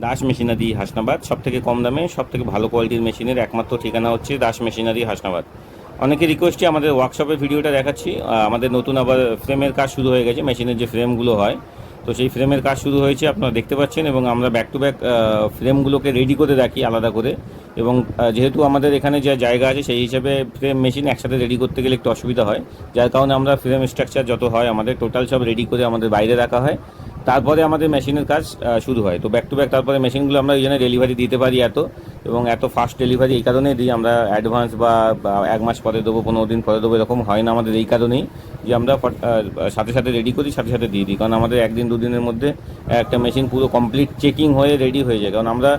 Das machinery Hasnabad, সবথেকে কম দামে সবথেকে ভালো কোয়ালিটির মেশিনের একমাত্র ঠিকানা হচ্ছে দাস মেশিনারি হাসনাবাদ। অনেকে রিকোয়েস্টে আমাদের ওয়ার্কশপের ভিডিওটা দেখাচ্ছি। আমাদের নতুন আবার ফ্রেমের কাজ শুরু হয়ে গেছে, মেশিনের যে ফ্রেমগুলো হয়, তো সেই ফ্রেমের কাজ শুরু হয়েছে, আপনারা দেখতে পাচ্ছেন। এবং আমরা ব্যাক টু ব্যাক ফ্রেমগুলোকে রেডি করে রাখি আলাদা করে। এবং যেহেতু আমাদের এখানে যে জায়গা আছে সেই হিসাবে ফ্রেম মেশিন একসাথে রেডি করতে গেলে একটু অসুবিধা হয়, যার কারণে আমরা ফ্রেম স্ট্রাকচার যত হয় আমাদের টোটাল সব রেডি করে আমাদের বাইরে রাখা হয়। তারপরে আমাদের মেশিনের কাজ শুরু হয়। তো ব্যাক টু ব্যাক তারপরে মেশিনগুলো আমরা এই জন্য ডেলিভারি দিতে পারি এবং এত ফাস্ট ডেলিভারি এই কারণেই দিই আমরা। অ্যাডভান্স বা 1 মাস পরে দেবো, 15 দিন পরে দেবো, এরকম হয় না আমাদের। এই কারণেই যে আমরা সাথে সাথে রেডি করি, সাথে সাথে দিয়ে দিই। কারণ আমাদের 1 দিন 2 দিনের মধ্যে একটা মেশিন পুরো কমপ্লিট চেকিং হয়ে রেডি হয়ে যায়। কারণ আমরা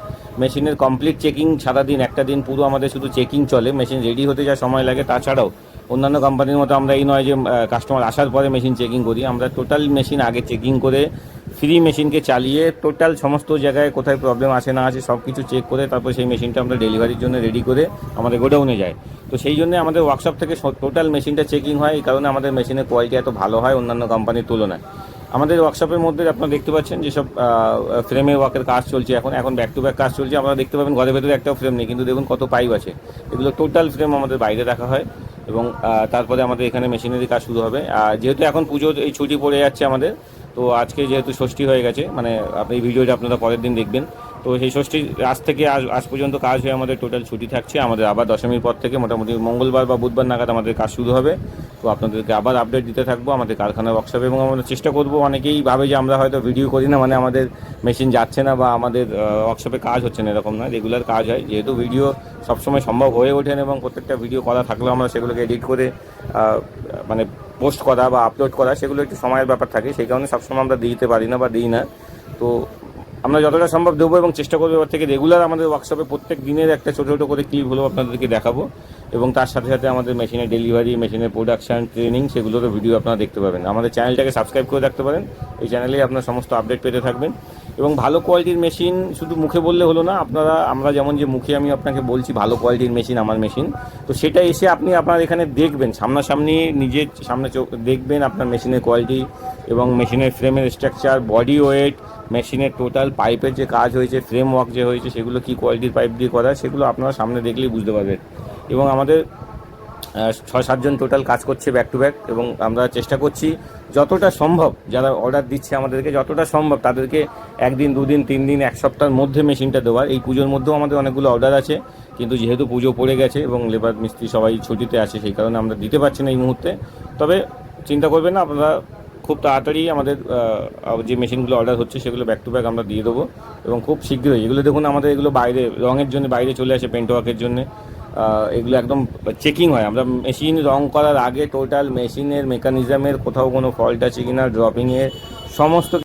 মেশিনের কমপ্লিট চেকিং সারাদিন, একটা দিন পুরো আমাদের শুধু চেকিং চলে। মেশিন রেডি হতে যা সময় লাগে, তাছাড়াও অন্যান্য কোম্পানির মতো আমরা এই নয় যে কাস্টমার আসার পরে মেশিন চেকিং করি। আমরা টোটাল মেশিন আগে চেকিং করে ফ্রি মেশিনকে চালিয়ে টোটাল সমস্ত জায়গায় কোথায় প্রবলেম আছে না আছে সব কিছু চেক করে তারপর সেই মেশিনটা আমরা ডেলিভারির জন্য রেডি করে আমাদের গোডাউনে যায়। তো সেই জন্য আমাদের ওয়ার্কশপ থেকে টোটাল মেশিনটা চেকিং হয়। এই কারণে আমাদের মেশিনের কোয়ালিটি এত ভালো হয় অন্যান্য কোম্পানির তুলনায়। আমাদের ওয়ার্কশপের মধ্যে আপনারা দেখতে পাচ্ছেন যেসব ফ্রেমের ওয়ার্কের কাজ চলছে, এখন ব্যাক টু ব্যাক কাজ চলছে। আপনারা দেখতে পাবেন ঘরের ভেতরে একটাও ফ্রেম নেই, কিন্তু দেখুন কত পাইপ আছে। এগুলো টোটাল ফ্রেম আমাদের বাইরে রাখা হয় এবং তারপরে আমাদের এখানে মেশিনারি কাজ শুরু হবে। যেহেতু এখন পুজোর এই ছুটি পড়ে যাচ্ছে আমাদের, তো আজকে যেহেতু ষষ্ঠী হয়ে গেছে, মানে আপনি এই ভিডিওটা আপনারা পরের দিন দেখবেন, তো সেই ষষ্ঠীর আজ থেকে আজ পর্যন্ত কাজ হয়ে আমাদের টোটাল ছুটি থাকছে। আমাদের আবার দশমীর পর থেকে মোটামুটি মঙ্গলবার বা বুধবার নাগাদ আমাদের কাজ শুরু হবে। তো আপনাদেরকে আবার আপডেট দিতে থাকবো আমাদের কারখানার ওয়ার্কশপে। এবং আমরা চেষ্টা করবো, অনেকেই ভাবে যে আমরা হয়তো ভিডিও করি না মানে আমাদের মেশিন যাচ্ছে না বা আমাদের ওয়ার্কশপে কাজ হচ্ছে না, এরকম নয়। রেগুলার কাজ হয়, যেহেতু ভিডিও সবসময় সম্ভব হয়ে ওঠেন এবং প্রত্যেকটা ভিডিও করা থাকলেও আমরা সেগুলোকে এডিট করে মানে পোস্ট করা বা আপলোড করা, সেগুলো একটু সময়ের ব্যাপার থাকে। সেই কারণে সবসময় আমরা দিতে পারি না বা দিই না। তো আমরা যতটা সম্ভব দেবো এবং চেষ্টা করবো এবার থেকে রেগুলার আমাদের ওয়ার্কশপে প্রত্যেক দিনের একটা ছোটো ছোটো করে ক্লিপ হলেও আপনাদেরকে দেখাবো। এবং তার সাথে সাথে আমাদের মেশিনের ডেলিভারি, মেশিনের প্রোডাকশান, ট্রেনিং, সেগুলোরও ভিডিও আপনারা দেখতে পাবেন। আমাদের চ্যানেলটাকে সাবস্ক্রাইব করে রাখতে পারেন, এই চ্যানেলেই আপনার সমস্ত আপডেট পেতে থাকবেন। এবং ভালো কোয়ালিটির মেশিন শুধু মুখে বললে হলো না। আমরা যেমন যে মুখে আমি আপনাকে বলছি ভালো কোয়ালিটির মেশিন আমার মেশিন, তো সেটা এসে আপনি আপনার এখানে দেখবেন, সামনাসামনি নিজের সামনে চোখ দেখবেন আপনার মেশিনের কোয়ালিটি এবং মেশিনের ফ্রেমের স্ট্রাকচার, বডি ওয়েট, মেশিনের টোটাল পাইপের যে কাজ হয়েছে, ফ্রেম ওয়ার্ক যে হয়েছে, সেগুলো কী কোয়ালিটির পাইপ দিয়ে করা, সেগুলো আপনারা সামনে দেখলেই বুঝতে পারবেন। এবং আমাদের 6-7 জন টোটাল কাজ করছে ব্যাক টু ব্যাক। এবং আমরা চেষ্টা করছি যতটা সম্ভব, যারা অর্ডার দিচ্ছে আমাদেরকে, যতটা সম্ভব তাদেরকে 1 দিন 2 দিন 3 দিন 1 সপ্তাহের মধ্যে মেশিনটা দেওয়ার। এই পুজোর মধ্যেও আমাদের অনেকগুলো অর্ডার আছে, কিন্তু যেহেতু পুজো পড়ে গেছে এবং লেবার মিস্ত্রি সবাই ছুটিতে আছে, সেই কারণে আমরা দিতে পারছি না এই মুহূর্তে। তবে চিন্তা করবেন না, আপনারা খুব তাড়াতাড়ি আমাদের যে মেশিনগুলো অর্ডার হচ্ছে সেগুলো ব্যাক টু ব্যাক আমরা দিয়ে দেবো। এবং খুব শীঘ্রই এগুলো দেখুন, আমাদের এগুলো বাইরে রঙের জন্য বাইরে চলে আসে, পেন্ট ওয়ার্কের জন্য। এগুলো একদম চেকিং হয়। আমরা মেশিন রং করার আগে টোটাল মেশিনের মেকানিজমের কোথাও কোনো ফল্ট আছে কিনা, ড্রপিংয়ের সমস্ত